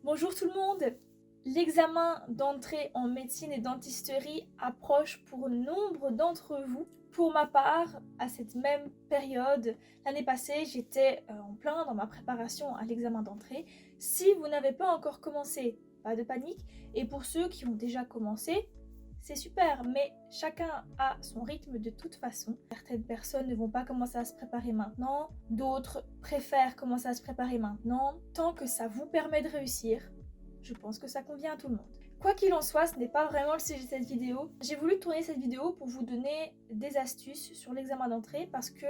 Bonjour tout le monde! L'examen d'entrée en médecine et dentisterie approche pour nombre d'entre vous. Pour ma part, à cette même période, l'année passée, j'étais en plein dans ma préparation à l'examen d'entrée. Si vous n'avez pas encore commencé, pas de panique. Et pour ceux qui ont déjà commencé, c'est super, mais chacun a son rythme de toute façon. Certaines personnes ne vont pas commencer à se préparer maintenant, d'autres préfèrent commencer à se préparer maintenant. Tant que ça vous permet de réussir, je pense que ça convient à tout le monde. Quoi qu'il en soit, ce n'est pas vraiment le sujet de cette vidéo. J'ai voulu tourner cette vidéo pour vous donner des astuces sur l'examen d'entrée parce que,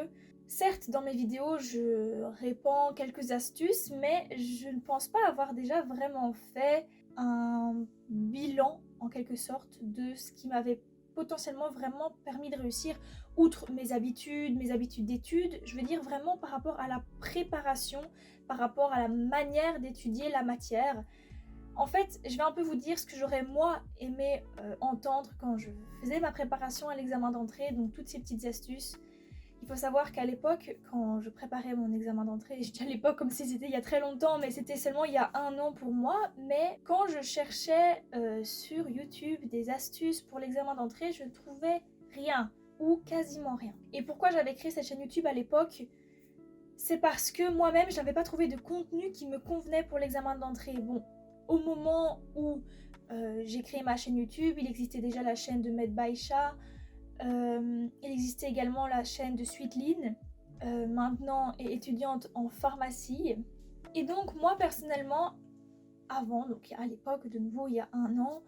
certes, dans mes vidéos, je répands quelques astuces, mais je ne pense pas avoir déjà vraiment fait un bilan, en quelque sorte, de ce qui m'avait potentiellement vraiment permis de réussir, outre mes habitudes d'études, je veux dire vraiment par rapport à la préparation, par rapport à la manière d'étudier la matière. En fait, je vais un peu vous dire ce que j'aurais moi aimé entendre quand je faisais ma préparation à l'examen d'entrée, donc toutes ces petites astuces. Il faut savoir qu'à l'époque, quand je préparais mon examen d'entrée, je dis à l'époque comme si c'était il y a très longtemps, mais c'était seulement il y a 1 an pour moi, mais quand je cherchais sur YouTube des astuces pour l'examen d'entrée, je ne trouvais rien, ou quasiment rien. Et pourquoi j'avais créé cette chaîne YouTube à l'époque ? C'est parce que moi-même, je n'avais pas trouvé de contenu qui me convenait pour l'examen d'entrée. Bon, au moment où j'ai créé ma chaîne YouTube, il existait déjà la chaîne de Medbaïcha, il existait également la chaîne de Sweetline, maintenant est étudiante en pharmacie. Et donc moi personnellement, avant, donc à l'époque de nouveau il y a 1 an,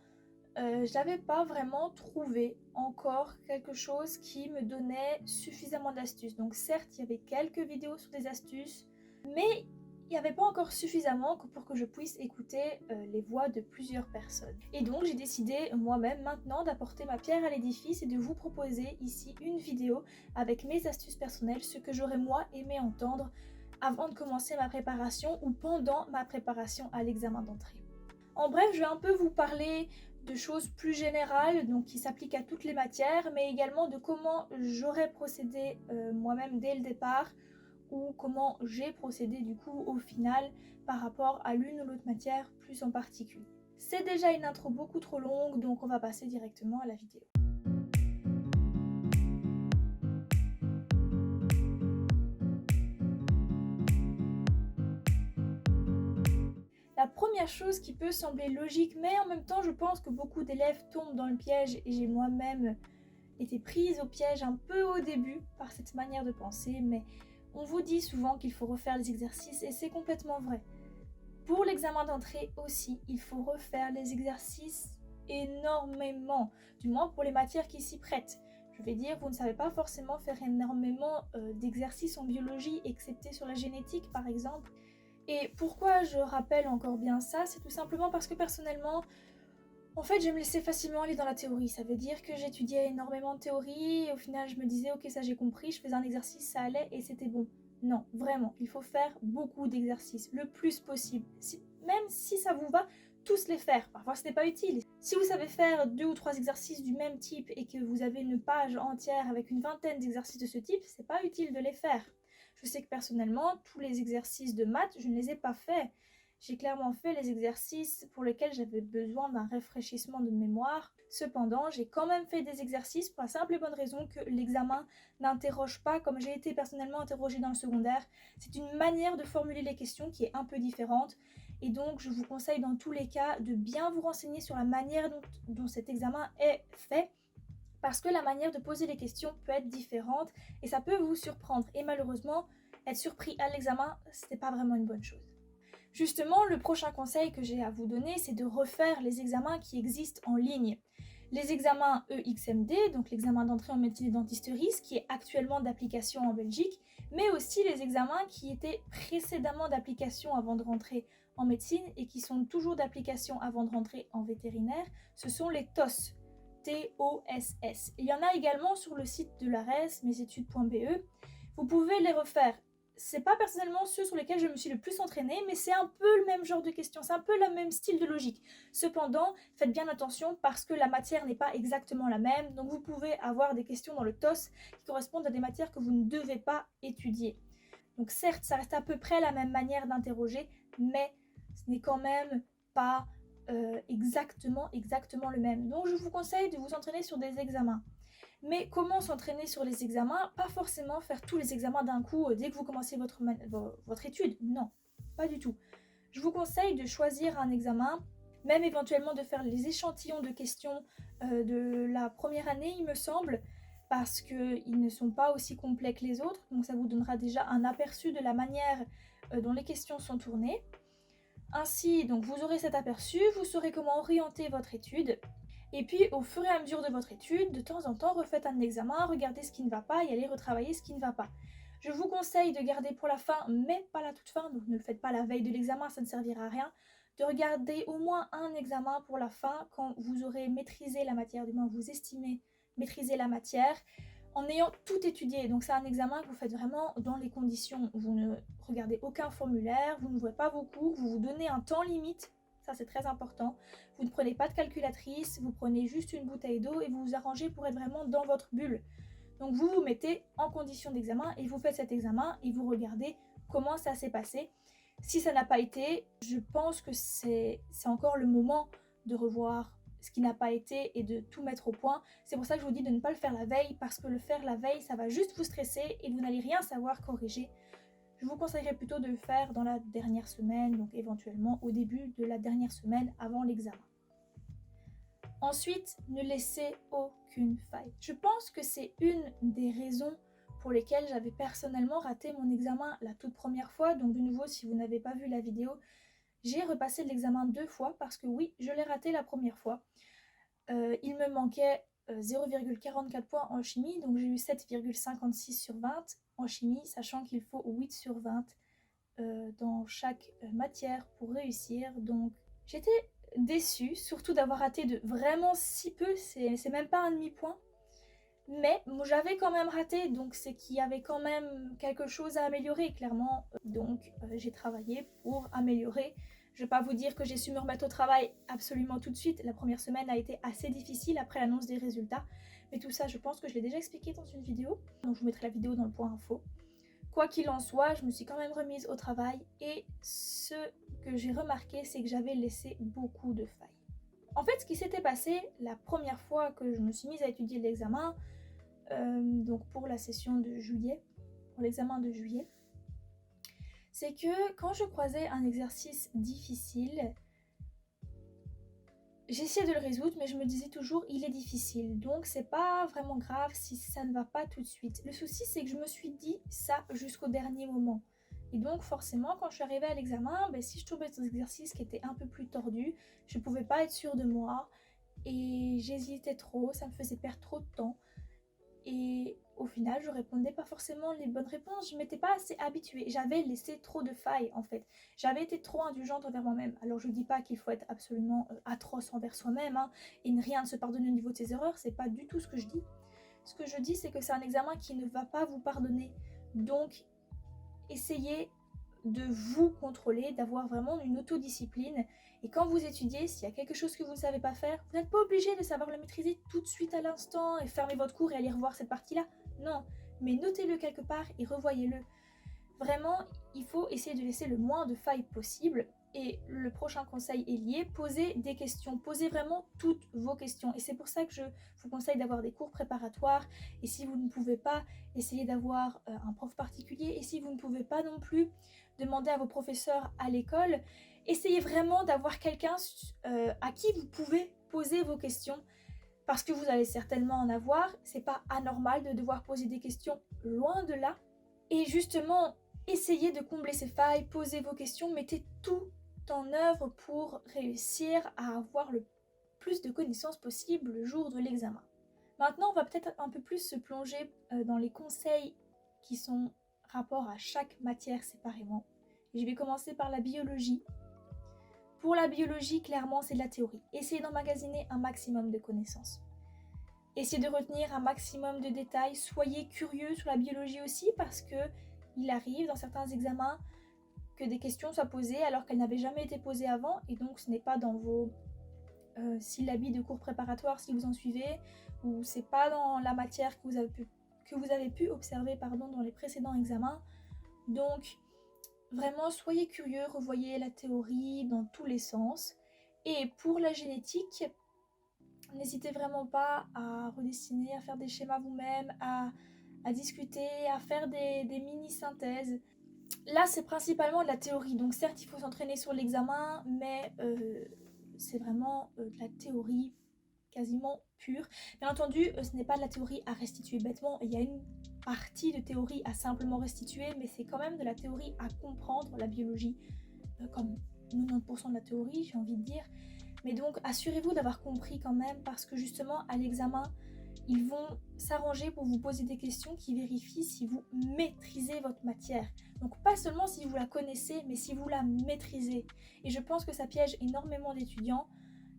je n'avais pas vraiment trouvé encore quelque chose qui me donnait suffisamment d'astuces. Donc certes, il y avait quelques vidéos sur des astuces, mais il n'y avait pas encore suffisamment pour que je puisse écouter les voix de plusieurs personnes. Et donc j'ai décidé moi-même maintenant d'apporter ma pierre à l'édifice et de vous proposer ici une vidéo avec mes astuces personnelles, ce que j'aurais moi aimé entendre avant de commencer ma préparation ou pendant ma préparation à l'examen d'entrée. En bref, je vais un peu vous parler de choses plus générales, donc qui s'appliquent à toutes les matières, mais également de comment j'aurais procédé moi-même dès le départ, ou comment j'ai procédé du coup au final par rapport à l'une ou l'autre matière plus en particulier. C'est déjà une intro beaucoup trop longue, donc on va passer directement à la vidéo. La première chose qui peut sembler logique, mais en même temps je pense que beaucoup d'élèves tombent dans le piège, et j'ai moi-même été prise au piège un peu au début par cette manière de penser, mais on vous dit souvent qu'il faut refaire les exercices et c'est complètement vrai. Pour l'examen d'entrée aussi, il faut refaire les exercices énormément, du moins pour les matières qui s'y prêtent. Je vais dire, vous ne savez pas forcément faire énormément d'exercices en biologie, excepté sur la génétique par exemple. Et pourquoi je rappelle encore bien ça, c'est tout simplement parce que personnellement, en fait, je me laissais facilement aller dans la théorie. Ça veut dire que j'étudiais énormément de théorie et au final, je me disais, ok, ça j'ai compris, je faisais un exercice, ça allait et c'était bon. Non, vraiment, il faut faire beaucoup d'exercices, le plus possible. Même si ça vous va, tous les faire. Parfois, ce n'est pas utile. Si vous savez faire 2 ou 3 exercices du même type et que vous avez une page entière avec une vingtaine d'exercices de ce type, c'est pas utile de les faire. Je sais que personnellement, tous les exercices de maths, je ne les ai pas faits. J'ai clairement fait les exercices pour lesquels j'avais besoin d'un rafraîchissement de mémoire. Cependant, j'ai quand même fait des exercices pour la simple et bonne raison que l'examen n'interroge pas comme j'ai été personnellement interrogée dans le secondaire. C'est une manière de formuler les questions qui est un peu différente. Et donc, je vous conseille dans tous les cas de bien vous renseigner sur la manière dont cet examen est fait. Parce que la manière de poser les questions peut être différente et ça peut vous surprendre. Et malheureusement, être surpris à l'examen, c'est pas vraiment une bonne chose. Justement, le prochain conseil que j'ai à vous donner, c'est de refaire les examens qui existent en ligne. Les examens EXMD, donc l'examen d'entrée en médecine et dentisterie, ce qui est actuellement d'application en Belgique, mais aussi les examens qui étaient précédemment d'application avant de rentrer en médecine et qui sont toujours d'application avant de rentrer en vétérinaire, ce sont les TOS. TOSS. Il y en a également sur le site de l'ARES, mesétudes.be. Vous pouvez les refaire. C'est pas personnellement ceux sur lesquels je me suis le plus entraînée, mais c'est un peu le même genre de questions, c'est un peu le même style de logique. Cependant, faites bien attention parce que la matière n'est pas exactement la même, donc vous pouvez avoir des questions dans le TOS qui correspondent à des matières que vous ne devez pas étudier. Donc certes, ça reste à peu près la même manière d'interroger, mais ce n'est quand même pas exactement le même. Donc je vous conseille de vous entraîner sur des examens. Mais comment s'entraîner sur les examens? Pas forcément faire tous les examens d'un coup dès que vous commencez votre étude. Non, pas du tout. Je vous conseille de choisir un examen, même éventuellement de faire les échantillons de questions de la première année, il me semble, parce qu'ils ne sont pas aussi complets que les autres. Donc ça vous donnera déjà un aperçu de la manière dont les questions sont tournées. Ainsi, donc vous aurez cet aperçu, vous saurez comment orienter votre étude. Et puis, au fur et à mesure de votre étude, de temps en temps, refaites un examen, regardez ce qui ne va pas et allez retravailler ce qui ne va pas. Je vous conseille de garder pour la fin, mais pas la toute fin, donc ne le faites pas la veille de l'examen, ça ne servira à rien, de regarder au moins un examen pour la fin quand vous aurez maîtrisé la matière, du moins vous estimez maîtriser la matière, en ayant tout étudié. Donc c'est un examen que vous faites vraiment dans les conditions. Vous ne regardez aucun formulaire, vous n'ouvrez pas vos cours, vous vous donnez un temps limite, ça c'est très important. Vous ne prenez pas de calculatrice, vous prenez juste une bouteille d'eau et vous vous arrangez pour être vraiment dans votre bulle. Donc vous vous mettez en condition d'examen et vous faites cet examen et vous regardez comment ça s'est passé. Si ça n'a pas été, je pense que c'est encore le moment de revoir ce qui n'a pas été et de tout mettre au point. C'est pour ça que je vous dis de ne pas le faire la veille, parce que le faire la veille, ça va juste vous stresser et vous n'allez rien savoir corriger. Je vous conseillerais plutôt de le faire dans la dernière semaine, donc éventuellement au début de la dernière semaine avant l'examen. Ensuite, ne laissez aucune faille. Je pense que c'est une des raisons pour lesquelles j'avais personnellement raté mon examen la toute première fois. Donc de nouveau, si vous n'avez pas vu la vidéo, j'ai repassé l'examen 2 fois parce que oui, je l'ai raté la première fois. Il me manquait 0,44 points en chimie, donc j'ai eu 7,56 sur 20 en chimie, sachant qu'il faut 8 sur 20 dans chaque matière pour réussir. Donc j'étais déçue, surtout d'avoir raté de vraiment si peu, c'est même pas un demi-point. Mais j'avais quand même raté, donc c'est qu'il y avait quand même quelque chose à améliorer, clairement. Donc j'ai travaillé pour améliorer. Je ne vais pas vous dire que j'ai su me remettre au travail absolument tout de suite. La première semaine a été assez difficile après l'annonce des résultats. Mais tout ça, je pense que je l'ai déjà expliqué dans une vidéo. Donc je vous mettrai la vidéo dans le point info. Quoi qu'il en soit, je me suis quand même remise au travail. Et ce que j'ai remarqué, c'est que j'avais laissé beaucoup de failles. En fait, ce qui s'était passé la première fois que je me suis mise à étudier l'examen, donc pour la session de juillet, pour l'examen de juillet, c'est que quand je croisais un exercice difficile, j'essayais de le résoudre, mais je me disais toujours il est difficile, donc c'est pas vraiment grave si ça ne va pas tout de suite. Le souci, c'est que je me suis dit ça jusqu'au dernier moment. Et donc forcément, quand je suis arrivée à l'examen, si je tombais sur des exercices qui étaient un peu plus tordus, je pouvais pas être sûre de moi et j'hésitais trop, ça me faisait perdre trop de temps. Et au final, je répondais pas forcément les bonnes réponses, je m'étais pas assez habituée, j'avais laissé trop de failles en fait. J'avais été trop indulgente envers moi-même. Alors je dis pas qu'il faut être absolument atroce envers soi-même et ne rien ne se pardonner au niveau de ses erreurs, c'est pas du tout ce que je dis. Ce que je dis, c'est que c'est un examen qui ne va pas vous pardonner. Donc, essayez de vous contrôler, d'avoir vraiment une autodiscipline. Et quand vous étudiez, s'il y a quelque chose que vous ne savez pas faire, vous n'êtes pas obligé de savoir le maîtriser tout de suite à l'instant et fermer votre cours et aller revoir cette partie-là. Non, mais notez-le quelque part et revoyez-le. Vraiment, il faut essayer de laisser le moins de failles possible. Et le prochain conseil est lié, posez des questions, posez vraiment toutes vos questions. Et c'est pour ça que je vous conseille d'avoir des cours préparatoires. Et si vous ne pouvez pas, essayez d'avoir un prof particulier. Et si vous ne pouvez pas non plus, demandez à vos professeurs à l'école. Essayez vraiment d'avoir quelqu'un à qui vous pouvez poser vos questions. Parce que vous allez certainement en avoir. C'est pas anormal de devoir poser des questions, loin de là. Et justement, essayez de combler ces failles, posez vos questions, mettez tout en œuvre pour réussir à avoir le plus de connaissances possible le jour de l'examen. Maintenant, on va peut-être un peu plus se plonger dans les conseils qui sont rapport à chaque matière séparément. Et je vais commencer par la biologie. Pour la biologie, clairement, c'est de la théorie. Essayez d'emmagasiner un maximum de connaissances. Essayez de retenir un maximum de détails. Soyez curieux sur la biologie aussi, parce que il arrive dans certains examens que des questions soient posées alors qu'elles n'avaient jamais été posées avant, et donc ce n'est pas dans vos syllabies de cours préparatoires si vous en suivez, ou c'est pas dans la matière que vous avez pu observer dans les précédents examens. Donc vraiment, soyez curieux, revoyez la théorie dans tous les sens. Et pour la génétique, n'hésitez vraiment pas à redessiner, à faire des schémas vous-même, à discuter, à faire des mini-synthèses. Là, c'est principalement de la théorie, donc certes, il faut s'entraîner sur l'examen, mais c'est vraiment de la théorie quasiment pure. Bien entendu, ce n'est pas de la théorie à restituer bêtement, il y a une partie de théorie à simplement restituer, mais c'est quand même de la théorie à comprendre, la biologie, comme 90% de la théorie, j'ai envie de dire. Mais donc, assurez-vous d'avoir compris quand même, parce que justement, à l'examen, ils vont s'arranger pour vous poser des questions qui vérifient si vous maîtrisez votre matière. Donc pas seulement si vous la connaissez, mais si vous la maîtrisez. Et je pense que ça piège énormément d'étudiants,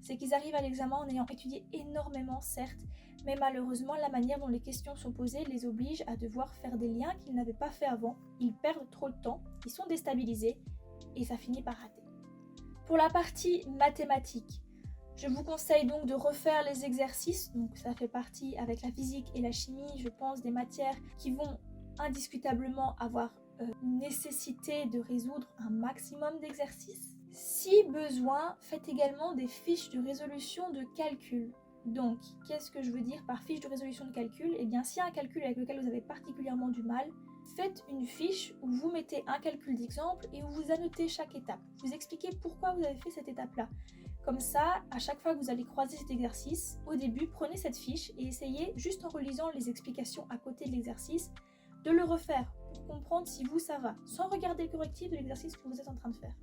c'est qu'ils arrivent à l'examen en ayant étudié énormément, certes, mais malheureusement, la manière dont les questions sont posées les oblige à devoir faire des liens qu'ils n'avaient pas fait avant. Ils perdent trop de temps, ils sont déstabilisés, et ça finit par rater. Pour la partie mathématique, je vous conseille donc de refaire les exercices, donc ça fait partie avec la physique et la chimie, je pense, des matières qui vont indiscutablement avoir une nécessité de résoudre un maximum d'exercices. Si besoin, faites également des fiches de résolution de calcul. Donc, qu'est-ce que je veux dire par fiche de résolution de calcul? Eh bien, s'il y a un calcul avec lequel vous avez particulièrement du mal, faites une fiche où vous mettez un calcul d'exemple et où vous annotez chaque étape. Vous expliquez pourquoi vous avez fait cette étape-là. Comme ça, à chaque fois que vous allez croiser cet exercice, au début, prenez cette fiche et essayez, juste en relisant les explications à côté de l'exercice, de le refaire pour comprendre si vous, ça va, sans regarder le correctif de l'exercice que vous êtes en train de faire.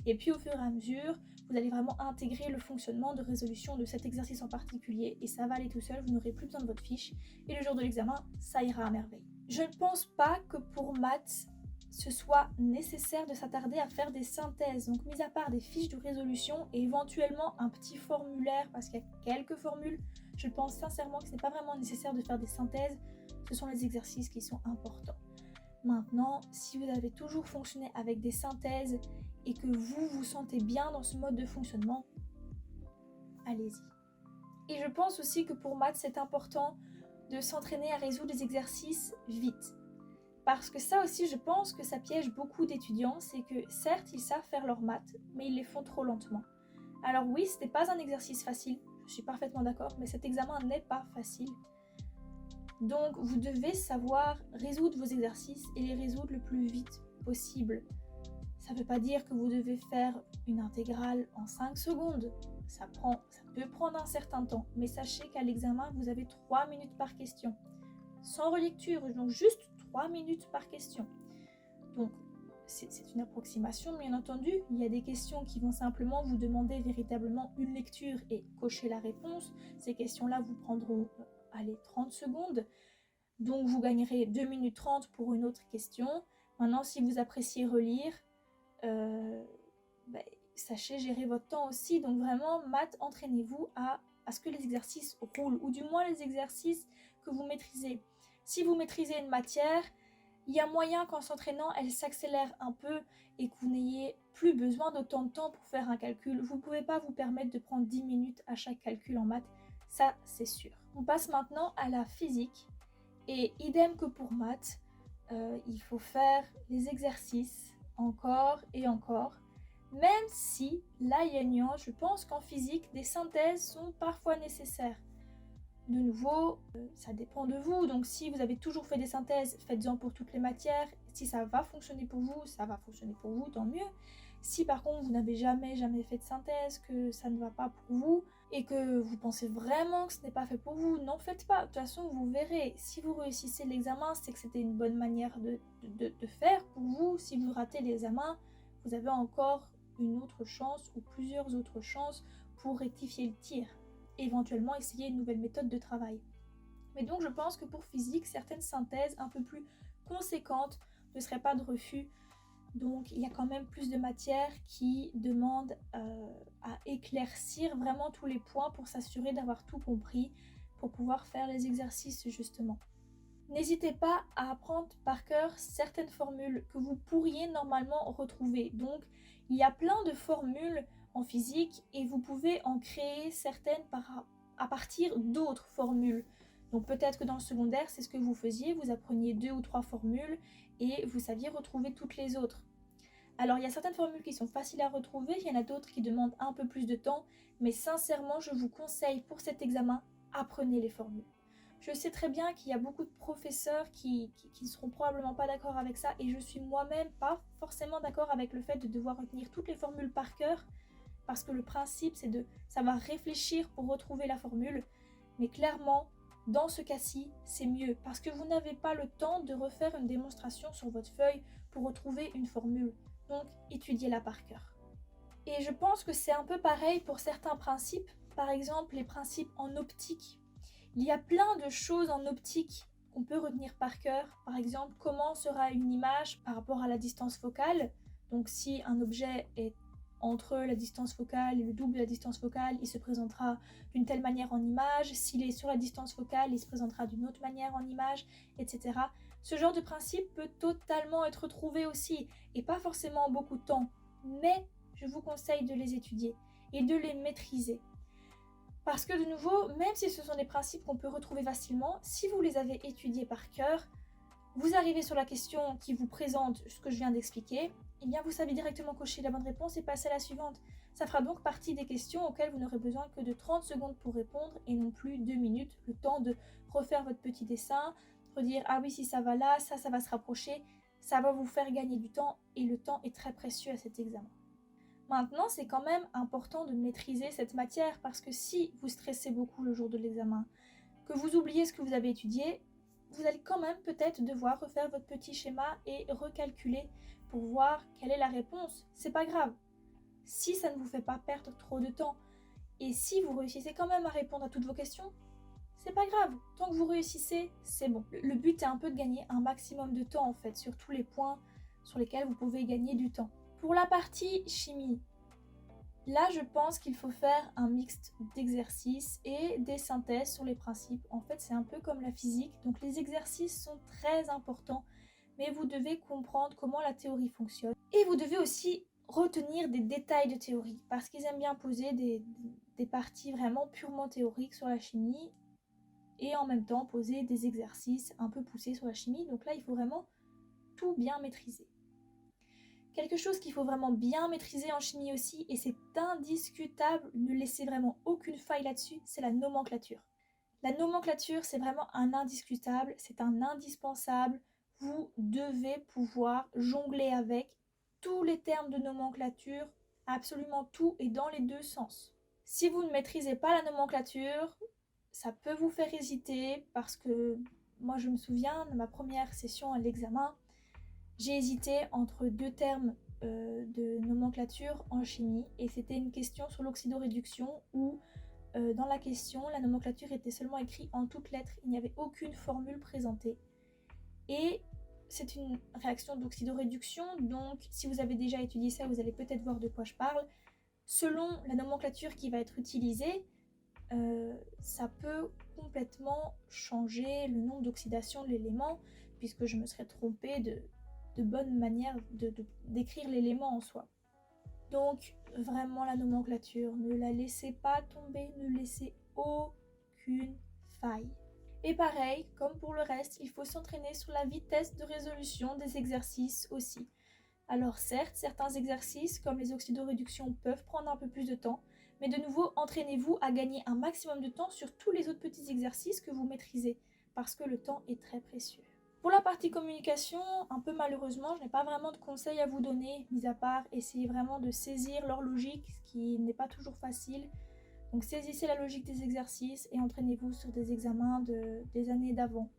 Et puis au fur et à mesure, vous allez vraiment intégrer le fonctionnement de résolution de cet exercice en particulier et ça va aller tout seul, vous n'aurez plus besoin de votre fiche et le jour de l'examen, ça ira à merveille. Je ne pense pas que pour maths, ce soit nécessaire de s'attarder à faire des synthèses. Donc, mis à part des fiches de résolution et éventuellement un petit formulaire, parce qu'il y a quelques formules, je pense sincèrement que ce n'est pas vraiment nécessaire de faire des synthèses. Ce sont les exercices qui sont importants. Maintenant, si vous avez toujours fonctionné avec des synthèses et que vous vous sentez bien dans ce mode de fonctionnement, allez-y. Et je pense aussi que pour maths, c'est important de s'entraîner à résoudre les exercices vite. Parce que ça aussi, je pense que ça piège beaucoup d'étudiants, c'est que certes, ils savent faire leurs maths, mais ils les font trop lentement. Alors oui, ce n'est pas un exercice facile, je suis parfaitement d'accord, mais cet examen n'est pas facile. Donc, vous devez savoir résoudre vos exercices et les résoudre le plus vite possible. Ça ne veut pas dire que vous devez faire une intégrale en 5 secondes. Ça peut prendre un certain temps, mais sachez qu'à l'examen, vous avez 3 minutes par question. Sans relecture, donc juste 3 minutes par question. Donc, c'est une approximation, bien entendu. Il y a des questions qui vont simplement vous demander véritablement une lecture et cocher la réponse. Ces questions-là vous prendront 30 secondes. Donc, vous gagnerez 2 minutes 30 pour une autre question. Maintenant, si vous appréciez relire, sachez gérer votre temps aussi. Donc, vraiment, maths, entraînez-vous à ce que les exercices roulent, ou du moins les exercices que vous maîtrisez. Si vous maîtrisez une matière, il y a moyen qu'en s'entraînant, elle s'accélère un peu et que vous n'ayez plus besoin d'autant de temps pour faire un calcul. Vous ne pouvez pas vous permettre de prendre 10 minutes à chaque calcul en maths, ça c'est sûr. On passe maintenant à la physique et idem que pour maths, il faut faire les exercices encore et encore. Même si, là il y a une nuance, je pense qu'en physique, des synthèses sont parfois nécessaires. De nouveau, ça dépend de vous, donc si vous avez toujours fait des synthèses, faites-en pour toutes les matières. Si ça va fonctionner pour vous, ça va fonctionner pour vous, tant mieux. Si par contre vous n'avez jamais fait de synthèse, que ça ne va pas pour vous, et que vous pensez vraiment que ce n'est pas fait pour vous, n'en faites pas. De toute façon, vous verrez, si vous réussissez l'examen, c'est que c'était une bonne manière de faire pour vous. Si vous ratez l'examen, vous avez encore une autre chance ou plusieurs autres chances pour rectifier le tir. Éventuellement essayer une nouvelle méthode de travail. Mais donc je pense que pour physique, certaines synthèses un peu plus conséquentes ne seraient pas de refus. Donc il y a quand même plus de matière qui demandent à éclaircir vraiment tous les points pour s'assurer d'avoir tout compris, pour pouvoir faire les exercices justement. N'hésitez pas à apprendre par cœur certaines formules que vous pourriez normalement retrouver. Donc il y a plein de formules en physique et vous pouvez en créer certaines à partir d'autres formules. Donc peut-être que dans le secondaire, c'est ce que vous faisiez, vous appreniez 2 ou 3 formules et vous saviez retrouver toutes les autres. Alors il y a certaines formules qui sont faciles à retrouver, il y en a d'autres qui demandent un peu plus de temps, mais sincèrement je vous conseille pour cet examen, apprenez les formules. Je sais très bien qu'il y a beaucoup de professeurs qui ne seront probablement pas d'accord avec ça, et je suis moi-même pas forcément d'accord avec le fait de devoir retenir toutes les formules par cœur, parce que le principe c'est de savoir réfléchir pour retrouver la formule, mais clairement, dans ce cas-ci, c'est mieux, parce que vous n'avez pas le temps de refaire une démonstration sur votre feuille pour retrouver une formule, donc étudiez-la par cœur. Et je pense que c'est un peu pareil pour certains principes, par exemple les principes en optique. Il y a plein de choses en optique qu'on peut retenir par cœur, par exemple comment sera une image par rapport à la distance focale, donc si un objet est entre la distance focale et le double de la distance focale, il se présentera d'une telle manière en image, s'il est sur la distance focale, il se présentera d'une autre manière en image, etc. Ce genre de principe peut totalement être trouvé aussi, et pas forcément en beaucoup de temps, mais je vous conseille de les étudier et de les maîtriser. Parce que de nouveau, même si ce sont des principes qu'on peut retrouver facilement, si vous les avez étudiés par cœur, vous arrivez sur la question qui vous présente ce que je viens d'expliquer, et bien vous savez directement cocher la bonne réponse et passer à la suivante. Ça fera donc partie des questions auxquelles vous n'aurez besoin que de 30 secondes pour répondre et non plus 2 minutes, le temps de refaire votre petit dessin, redire ah oui si ça va là, ça va se rapprocher, ça va vous faire gagner du temps et le temps est très précieux à cet examen. Maintenant, c'est quand même important de maîtriser cette matière parce que si vous stressez beaucoup le jour de l'examen, que vous oubliez ce que vous avez étudié, vous allez quand même peut-être devoir refaire votre petit schéma et recalculer pour voir quelle est la réponse. C'est pas grave. Si ça ne vous fait pas perdre trop de temps et si vous réussissez quand même à répondre à toutes vos questions, c'est pas grave. Tant que vous réussissez, c'est bon. Le but est un peu de gagner un maximum de temps en fait sur tous les points sur lesquels vous pouvez gagner du temps. Pour la partie chimie, là je pense qu'il faut faire un mixte d'exercices et des synthèses sur les principes. En fait c'est un peu comme la physique, donc les exercices sont très importants, mais vous devez comprendre comment la théorie fonctionne. Et vous devez aussi retenir des détails de théorie, parce qu'ils aiment bien poser des parties vraiment purement théoriques sur la chimie, et en même temps poser des exercices un peu poussés sur la chimie, donc là il faut vraiment tout bien maîtriser. Quelque chose qu'il faut vraiment bien maîtriser en chimie aussi, et c'est indiscutable, ne laissez vraiment aucune faille là-dessus, c'est la nomenclature. La nomenclature, c'est vraiment un indiscutable, c'est un indispensable. Vous devez pouvoir jongler avec tous les termes de nomenclature, absolument tout et dans les deux sens. Si vous ne maîtrisez pas la nomenclature, ça peut vous faire hésiter parce que moi je me souviens de ma première session à l'examen, j'ai hésité entre deux termes de nomenclature en chimie et c'était une question sur l'oxydoréduction où dans la question, la nomenclature était seulement écrite en toutes lettres, il n'y avait aucune formule présentée. Et c'est une réaction d'oxydoréduction, donc si vous avez déjà étudié ça, vous allez peut-être voir de quoi je parle. Selon la nomenclature qui va être utilisée, ça peut complètement changer le nombre d'oxydation de l'élément, puisque je me serais trompée de bonne manière d'écrire l'élément en soi. Donc vraiment la nomenclature, ne la laissez pas tomber, ne laissez aucune faille. Et pareil, comme pour le reste, il faut s'entraîner sur la vitesse de résolution des exercices aussi. Alors certes, certains exercices comme les oxydoréductions peuvent prendre un peu plus de temps, mais de nouveau, entraînez-vous à gagner un maximum de temps sur tous les autres petits exercices que vous maîtrisez, parce que le temps est très précieux. Pour la partie communication, un peu malheureusement, je n'ai pas vraiment de conseils à vous donner, mis à part essayer vraiment de saisir leur logique, ce qui n'est pas toujours facile. Donc saisissez la logique des exercices et entraînez-vous sur des examens des années d'avant.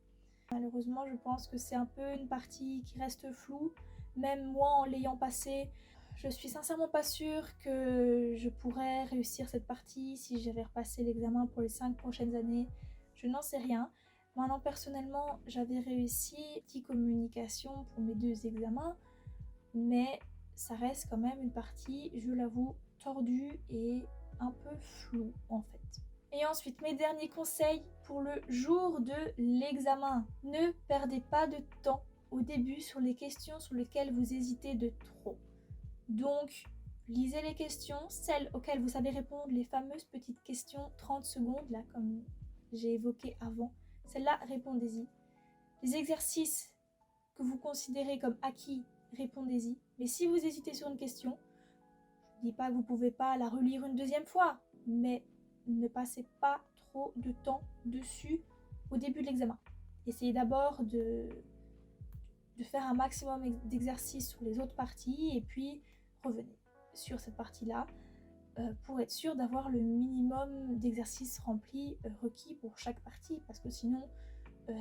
Malheureusement, je pense que c'est un peu une partie qui reste floue. Même moi, en l'ayant passé, je suis sincèrement pas sûre que je pourrais réussir cette partie si j'avais repassé l'examen pour les 5 prochaines années. Je n'en sais rien. Maintenant, personnellement, j'avais réussi petite communication pour mes 2 examens, mais ça reste quand même une partie, je l'avoue, tordue et un peu floue en fait. Et ensuite, mes derniers conseils pour le jour de l'examen. Ne perdez pas de temps au début sur les questions sur lesquelles vous hésitez de trop. Donc, lisez les questions, celles auxquelles vous savez répondre, les fameuses petites questions 30 secondes, là, comme j'ai évoqué avant. Celles-là, répondez-y. Les exercices que vous considérez comme acquis, répondez-y. Mais si vous hésitez sur une question, je ne dis pas que vous ne pouvez pas la relire une deuxième fois, mais ne passez pas trop de temps dessus au début de l'examen. Essayez d'abord de faire un maximum d'exercices sur les autres parties et puis revenez sur cette partie-là pour être sûr d'avoir le minimum d'exercices remplis requis pour chaque partie, parce que sinon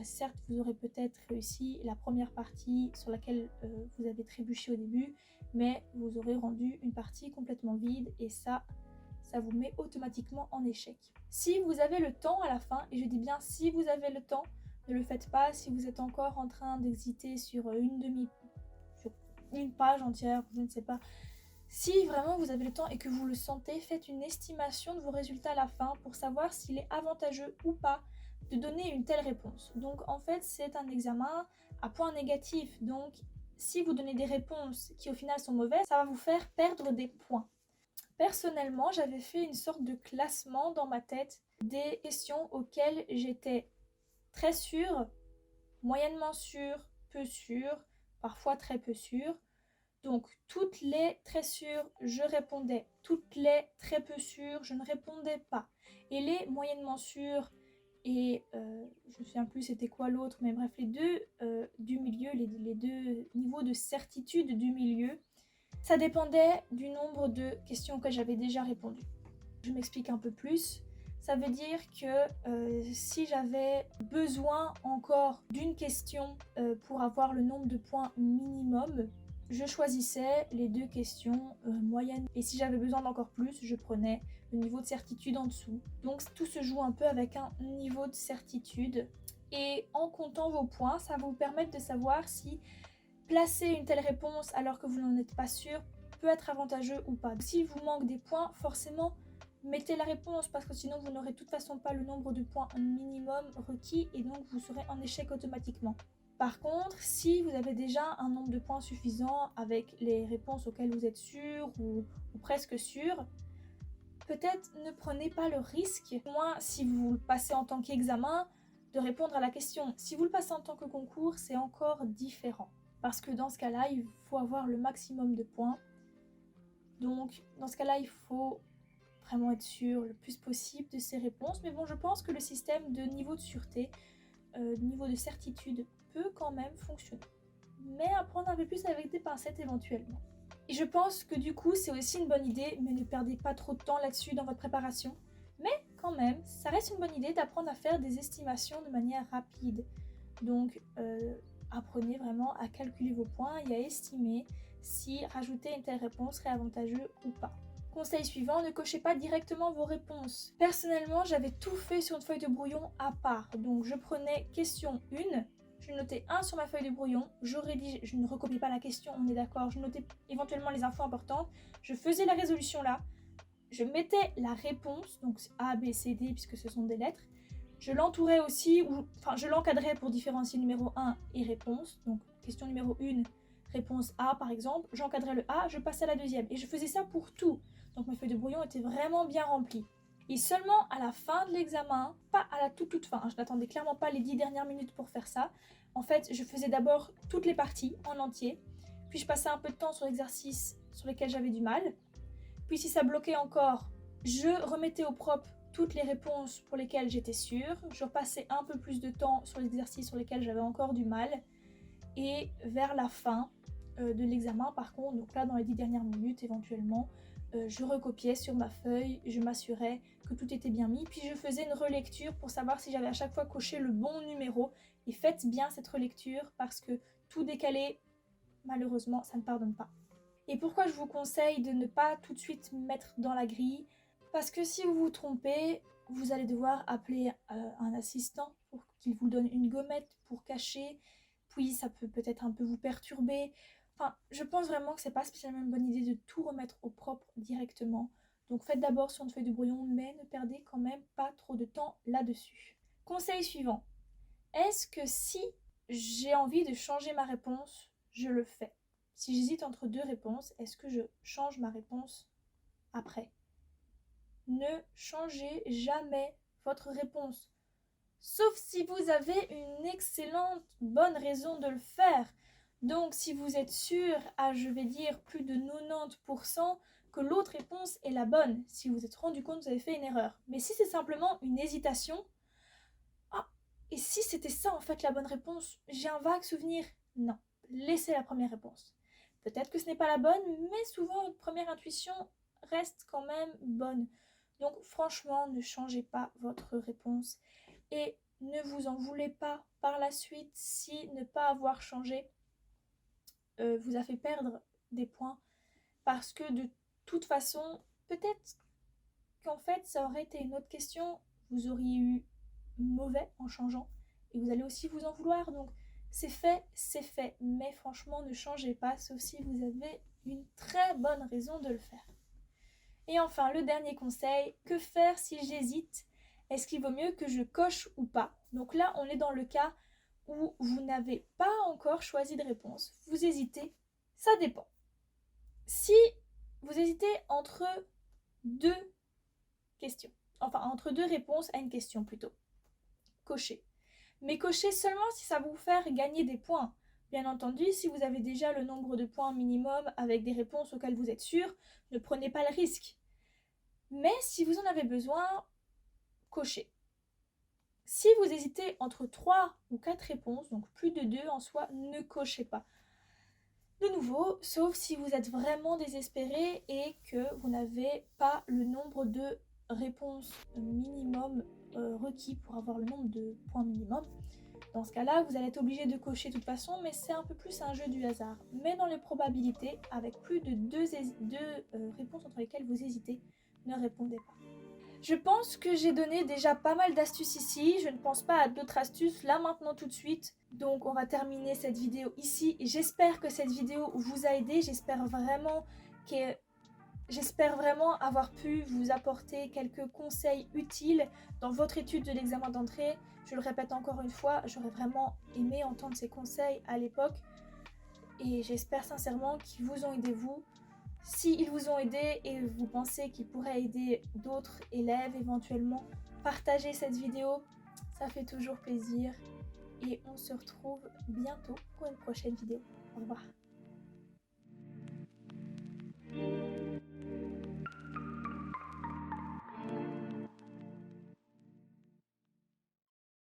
certes vous aurez peut-être réussi la première partie sur laquelle vous avez trébuché au début, mais vous aurez rendu une partie complètement vide et ça vous met automatiquement en échec. Si vous avez le temps à la fin, et je dis bien si vous avez le temps, ne le faites pas si vous êtes encore en train d'hésiter sur une page entière, je ne sais pas. Si vraiment vous avez le temps et que vous le sentez, faites une estimation de vos résultats à la fin pour savoir s'il est avantageux ou pas de donner une telle réponse. Donc en fait, c'est un examen à points négatifs. Donc si vous donnez des réponses qui au final sont mauvaises, ça va vous faire perdre des points. Personnellement, j'avais fait une sorte de classement dans ma tête des questions auxquelles j'étais très sûre, moyennement sûre, peu sûre, parfois très peu sûre. Donc toutes les très sûres, je répondais. Toutes les très peu sûres, je ne répondais pas. Et les moyennement sûres et je ne me souviens plus c'était quoi l'autre, mais bref, les deux du milieu, les deux niveaux de certitude du milieu, ça dépendait du nombre de questions que j'avais déjà répondu. Je m'explique un peu plus. Ça veut dire que si j'avais besoin encore d'une question pour avoir le nombre de points minimum, je choisissais les deux questions moyennes. Et si j'avais besoin d'encore plus, je prenais le niveau de certitude en dessous. Donc tout se joue un peu avec un niveau de certitude. Et en comptant vos points, ça va vous permettre de savoir si placer une telle réponse alors que vous n'en êtes pas sûr peut être avantageux ou pas. S'il vous manque des points, forcément, mettez la réponse parce que sinon vous n'aurez de toute façon pas le nombre de points minimum requis et donc vous serez en échec automatiquement. Par contre, si vous avez déjà un nombre de points suffisant avec les réponses auxquelles vous êtes sûr ou presque sûr, peut-être ne prenez pas le risque, au moins si vous le passez en tant qu'examen, de répondre à la question. Si vous le passez en tant que concours, c'est encore différent. Parce que dans ce cas-là, il faut avoir le maximum de points. Donc, dans ce cas-là, il faut vraiment être sûr le plus possible de ses réponses. Mais bon, je pense que le système de niveau de sûreté, de niveau de certitude, peut quand même fonctionner. Mais à prendre un peu plus avec des pincettes éventuellement. Et je pense que du coup, c'est aussi une bonne idée, mais ne perdez pas trop de temps là-dessus dans votre préparation. Mais quand même, ça reste une bonne idée d'apprendre à faire des estimations de manière rapide. Donc, apprenez vraiment à calculer vos points et à estimer si rajouter une telle réponse serait avantageux ou pas. Conseil suivant, ne cochez pas directement vos réponses. Personnellement, j'avais tout fait sur une feuille de brouillon à part. Donc je prenais question 1, je notais 1 sur ma feuille de brouillon, je ne recopiais pas la question, on est d'accord, je notais éventuellement les infos importantes, je faisais la résolution là, je mettais la réponse, donc A, B, C, D, puisque ce sont des lettres, je l'entourais aussi, je l'encadrais pour différencier numéro 1 et réponse. Donc, question numéro 1, réponse A par exemple. J'encadrais le A, je passais à la deuxième. Et je faisais ça pour tout. Donc, ma feuille de brouillon était vraiment bien remplie. Et seulement à la fin de l'examen, pas à la toute fin, je n'attendais clairement pas les 10 dernières minutes pour faire ça. En fait, je faisais d'abord toutes les parties en entier. Puis, je passais un peu de temps sur l'exercice sur lesquels j'avais du mal. Puis, si ça bloquait encore, je remettais au propre toutes les réponses pour lesquelles j'étais sûre, je repassais un peu plus de temps sur les exercices sur lesquels j'avais encore du mal, et vers la fin de l'examen par contre, donc là dans les 10 dernières minutes éventuellement, je recopiais sur ma feuille, je m'assurais que tout était bien mis, puis je faisais une relecture pour savoir si j'avais à chaque fois coché le bon numéro, et faites bien cette relecture parce que tout décalé, malheureusement, ça ne pardonne pas. Et pourquoi je vous conseille de ne pas tout de suite mettre dans la grille? Parce que si vous vous trompez, vous allez devoir appeler un assistant pour qu'il vous donne une gommette pour cacher. Puis ça peut peut-être un peu vous perturber. Enfin, je pense vraiment que c'est pas spécialement une bonne idée de tout remettre au propre directement. Donc faites d'abord sur une feuille de brouillon, mais ne perdez quand même pas trop de temps là-dessus. Conseil suivant. Est-ce que si j'ai envie de changer ma réponse, je le fais? Si j'hésite entre deux réponses, est-ce que je change ma réponse après? Ne changez jamais votre réponse. Sauf si vous avez une excellente bonne raison de le faire. Donc si vous êtes sûr à, je vais dire, plus de 90% que l'autre réponse est la bonne, si vous êtes rendu compte que vous avez fait une erreur. Mais si c'est simplement une hésitation, ah, et si c'était ça en fait la bonne réponse, j'ai un vague souvenir, non, laissez la première réponse. Peut-être que ce n'est pas la bonne, mais souvent votre première intuition reste quand même bonne. Donc franchement, ne changez pas votre réponse et ne vous en voulez pas par la suite si ne pas avoir changé vous a fait perdre des points parce que de toute façon, peut-être qu'en fait ça aurait été une autre question, vous auriez eu mauvais en changeant et vous allez aussi vous en vouloir. Donc c'est fait, mais franchement ne changez pas sauf si vous avez une très bonne raison de le faire. Et enfin, le dernier conseil, que faire si j'hésite? Est-ce qu'il vaut mieux que je coche ou pas? Donc là, on est dans le cas où vous n'avez pas encore choisi de réponse. Vous hésitez, ça dépend. Si vous hésitez entre deux questions, enfin entre deux réponses à une question plutôt, cochez. Mais cochez seulement si ça va vous faire gagner des points. Bien entendu, si vous avez déjà le nombre de points minimum avec des réponses auxquelles vous êtes sûr, ne prenez pas le risque. Mais si vous en avez besoin, cochez. Si vous hésitez entre 3 ou 4 réponses, donc plus de 2 en soi, ne cochez pas. De nouveau, sauf si vous êtes vraiment désespéré et que vous n'avez pas le nombre de réponses minimum requis pour avoir le nombre de points minimum. Dans ce cas-là, vous allez être obligé de cocher de toute façon, mais c'est un peu plus un jeu du hasard. Mais dans les probabilités, avec plus de 2 réponses entre lesquelles vous hésitez, ne répondez pas. Je pense que j'ai donné déjà pas mal d'astuces ici, je ne pense pas à d'autres astuces là maintenant tout de suite. Donc on va terminer cette vidéo ici. J'espère que cette vidéo vous a aidé, j'espère vraiment avoir pu vous apporter quelques conseils utiles dans votre étude de l'examen d'entrée. Je le répète encore une fois, j'aurais vraiment aimé entendre ces conseils à l'époque. Et j'espère sincèrement qu'ils vous ont aidé vous. S'ils vous ont aidé et vous pensez qu'ils pourraient aider d'autres élèves éventuellement, partagez cette vidéo, ça fait toujours plaisir. Et on se retrouve bientôt pour une prochaine vidéo. Au revoir.